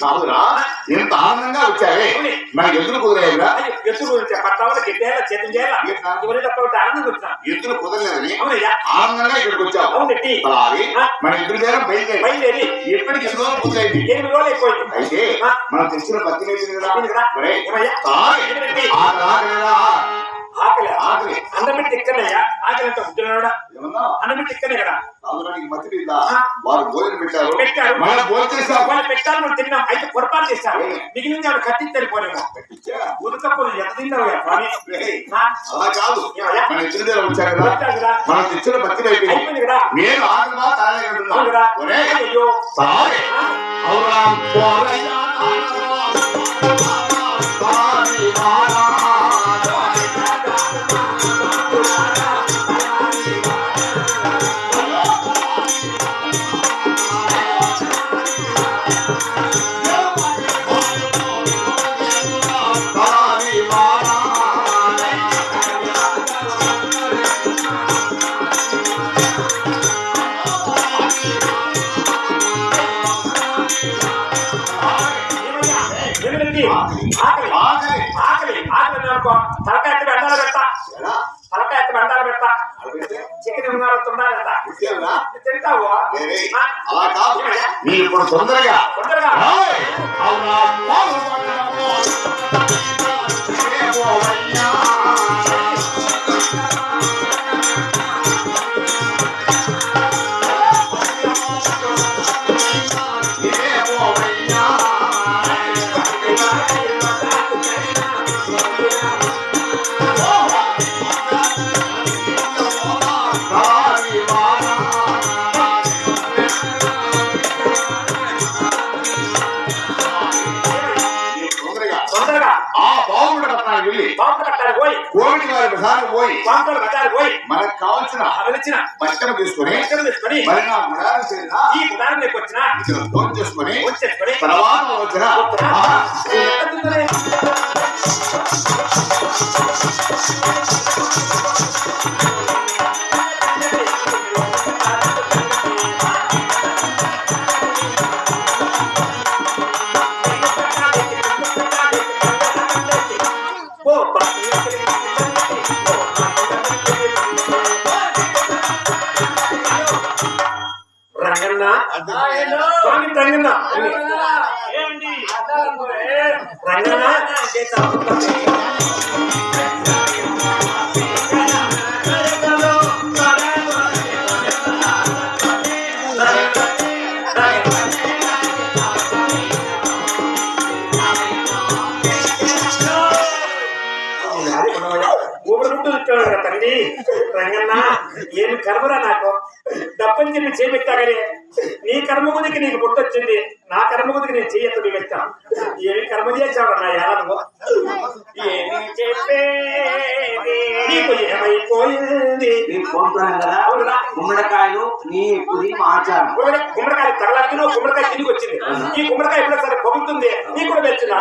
కాదురా ఎంత ఆనందంగా వచ్చావే మరి ఎదురు కుదిరేగా ఎదురు పట్టావా గెట్టేయాలా చేతం చేయాలా ఆనందంగా వచ్చా ఎదురు కుదరలేదని అవునయ్యా ఆనందంగా ఇక్కడికి వచ్చావు అవునండి మన ఎదురు చేరం బయలుదేరి ఎప్పటికి ఎన్ని రోజులు పూర్తయింది 8 రోజులు అయిపోయింది అయితే మనం తెచ్చిన పత్తి ఆకలి ఆకలి అన్నమిట్టి ఇక్కడయ్యా ఆకలి అంటే ఉంటున్నాడా అన్నమిట్టి ఇక్కడే కదా మతి మీద వారు భోజనం పెట్టారు మనం భోజనం చేస్తాం వాళ్ళు పెట్టాలి మనం తిన్నాం అయితే పొరపాటు చేస్తారు మిగిలిన వాళ్ళు కత్తి తెలిపోలేము ఉదకప్పుడు ఎంత తిన్నావయ్యా అలా కాదు మన ఇద్దరు దగ్గర వచ్చారు కదా మనం తెచ్చిన పత్తి అయిపోయింది కదా నేను ఆకలిగా తాగలేకుంటున్నా అయ్యో ఆకలి ఆకలి ఆకలి అనుకో తలకాయ ఎత్తి బండాలు పెడతా తలకాయ ఎత్తి బండాలు పెడతా చికెన్ ఉండాలంట తింటావు అలా కాదు మీరు ఇప్పుడు తొందరగా మనకు కావాల్సిన బట్టలు తీసుకొని ఈ గుడారంలోకి వచ్చిన ఫోన్ చేసుకొని తర్వాత వచ్చిన తండ్రి రంగన్న ఏమి కర్మరా నాకు డబ్బని చెప్పి చేపెట్టాగనే నీ కర్మ కొద్దికి నీకు పుట్టొచ్చింది నా కర్మ కొద్దికి నేను చెయ్యొద్దు పెట్టా ఏమి కర్మ చేసావు నా యాదను ఏమి చెప్పే నీకు ఏమైపోయింది గుమ్మడికాయలు నీ ఆచారం గుమ్మడికాయలు తగలాకి గుమ్మడికాయ తిరిగి వచ్చింది ఈ గుమ్మడికాయ ఎప్పుడో సరే పొగుతుంది నీ కూడా వచ్చింది